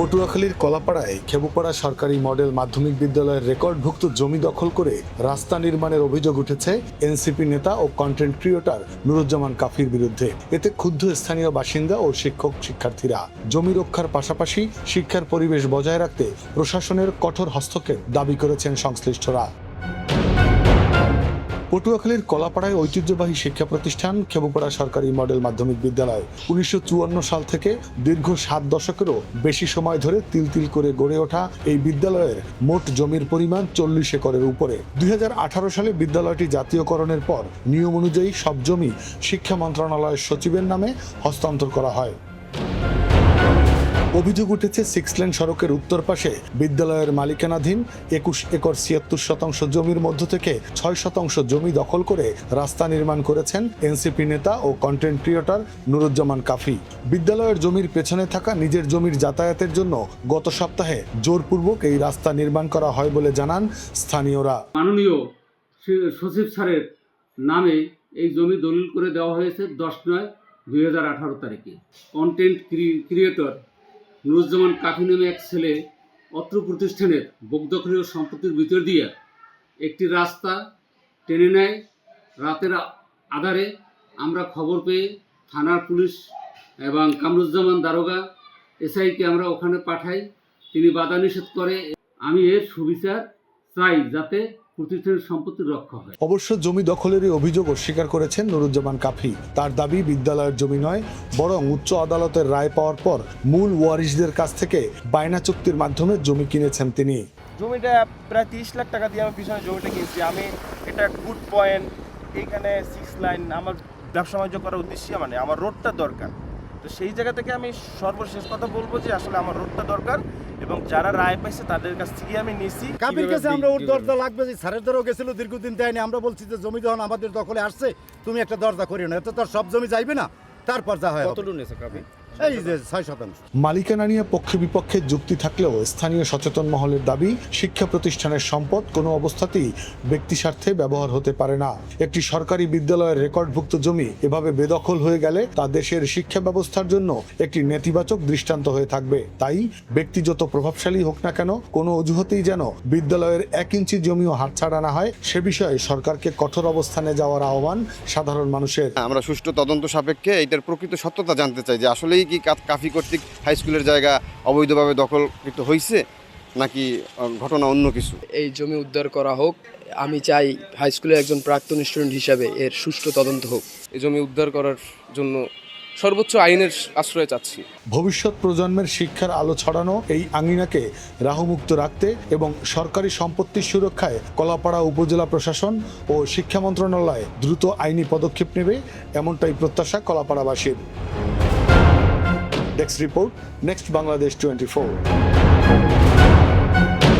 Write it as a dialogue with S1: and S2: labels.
S1: পটুয়াখালীর কলাপাড়ায় খেবুপাড়া সরকারি মডেল মাধ্যমিক বিদ্যালয়ের রেকর্ডভুক্ত জমি দখল করে রাস্তা নির্মাণের অভিযোগ উঠেছে এনসিপি নেতা ও কন্টেন্ট ক্রিয়েটর নুরুজ্জামান কাফির বিরুদ্ধে। এতে ক্ষুব্ধ স্থানীয় বাসিন্দা ও শিক্ষার্থীরা জমি রক্ষার পাশাপাশি শিক্ষার পরিবেশ বজায় রাখতে প্রশাসনের কঠোর হস্তক্ষেপ দাবি করেছেন সংশ্লিষ্টরা। পটুয়াখালীর কলাপাড়ায় ঐতিহ্যবাহী শিক্ষা প্রতিষ্ঠান খেবুপাড়া সরকারি মডেল মাধ্যমিক বিদ্যালয় ১৯৫৪ সাল থেকে দীর্ঘ ৭ দশকেরও বেশি সময় ধরে তিল করে গড়ে ওঠা এই বিদ্যালয়ের মোট জমির পরিমাণ ৪০ একরের উপরে। ২০১৮ সালে বিদ্যালয়টি জাতীয়করণের পর নিয়ম অনুযায়ী সব জমি শিক্ষা মন্ত্রণালয়ের সচিবের নামে হস্তান্তর করা হয়। অভিযোগ উঠেছে 6 লেন সড়কের উত্তর পাশে বিদ্যালয়ের মালিকানাধীন ২১ একর ৭৬% জমির মধ্য থেকে ৬% জমি দখল করে রাস্তা নির্মাণ করেছেন এনসিপি নেতা ও কন্টেন্ট ক্রিয়েটর নুরুজ্জামান কাফি। বিদ্যালয়ের জমির পেছনে থাকা নিজের জমির যাতায়াতের জন্য গত সপ্তাহে জোরপূর্বক এই রাস্তা নির্মাণ করা হয় বলে জানান স্থানীয়রা।
S2: মাননীয় সচিব স্যারের নামে এই জমি দলিল করে দেওয়া হয়েছে 10/9/2018 তারিখে। কন্টেন্ট ক্রিয়েটর নুরুজ্জামান কাফি নামে এক ছেলে অত্র প্রতিষ্ঠানের বকদখলীয় সম্পত্তির ভিতর দিয়ে একটি রাস্তা টেনে নেয়। রাতের আধারে আমরা খবর পেয়ে থানার পুলিশ এবং কামরুজ্জামান দারোগা এসআইকে আমরা ওখানে পাঠাই। তিনি বাধা নিষেধ করে। আমি এর সুবিচার চাই যাতে প্রতিষ্ঠানের সম্পত্তি রক্ষা হয়।
S1: অবশ্য জমি দখলেরই অভিযোগ অস্বীকার করেছেন নুরুজ্জামান কাফি। তার দাবি বিদ্যালয়ের জমি নয়, বরং উচ্চ আদালতের রায় পাওয়ার পর মূল ওয়ারিশদের কাছ থেকে বায়না চুক্তির মাধ্যমে জমি কিনেছেন তিনি।
S3: জমিটা প্রায় 30 লাখ টাকা দিয়ে আমার পিছনে জমিটা কিনছি আমি। এটা গুড পয়েন্ট, এখানে 6 লাইন আমার ব্যবসা বাণিজ্য করার উদ্দেশ্যে মানে আমার রোডটা দরকার। তো সেই জায়গা থেকে আমি সর্বশেষ কথা বলবো যে আসলে আমার রোডটা দরকার এবং যারা রায় পাইছে তাদের কাছ থেকে আমি নিছি।
S4: কাবির কাছে আমরা ওর দরজা লাগবে, যে স্যারের দরও গেছিল দীর্ঘদিন দেয়নি। আমরা বলছি যে জমি যখন আমাদের দখলে আসছে তুমি একটা দরজা করিও না, এত তোর সব জমি যাইবে না। তারপর যা হয়
S3: কতটুকু নিয়েছে কাবির?
S4: এই যে 6%।
S1: মালিকানা নিয়ে পক্ষে বিপক্ষে যুক্তি থাকলেও স্থানীয় সচেতন মহলের দাবি শিক্ষা প্রতিষ্ঠানের সম্পদ কোনো অবস্থাতেই ব্যক্তি স্বার্থে ব্যবহার হতে পারে না। একটি সরকারি বিদ্যালয়ের রেকর্ডভুক্ত জমি এভাবে বেদখল হয়ে গেলে তা দেশের শিক্ষা ব্যবস্থার জন্য একটি নেতিবাচক দৃষ্টান্ত হয়ে থাকবে। তাই ব্যক্তি যত প্রভাবশালী হোক না কেন, কোনো অজুহাতেই যেন বিদ্যালয়ের 1 ইঞ্চি জমিও হাতছাড়া না হয়, সে বিষয়ে সরকারকে কঠোর অবস্থানে যাওয়ার আহ্বান সাধারণ মানুষের।
S5: আমরা সুষ্ঠু তদন্ত সাপেক্ষে এটার প্রকৃত সত্যতা জানতে চাই যে আসলেই কি কাফি কর্তৃক হাই স্কুলের জায়গা অবৈধভাবে দখলকৃত হয়েছে নাকি ঘটনা অন্য কিছু।
S6: এই জমি উদ্ধার করা হোক। আমি চাই হাই স্কুলের একজন প্রাক্তন স্টুডেন্ট হিসাবে এর সুষ্ঠু তদন্ত হোক।
S7: এই জমি উদ্ধার করার জন্য সর্বোচ্চ আইনের আশ্রয় চাচ্ছি।
S1: ভবিষ্যৎ প্রজন্মের শিক্ষার আলো ছড়ানো এই আঙিনাকে রাহুমুক্ত রাখতে এবং সরকারি সম্পত্তির সুরক্ষায় কলাপাড়া উপজেলা প্রশাসন ও শিক্ষা মন্ত্রণালয় দ্রুত আইনি পদক্ষেপ নেবে, এমনটাই প্রত্যাশা কলাপাড়াবাসীর। Desk report, next Bangladesh 24।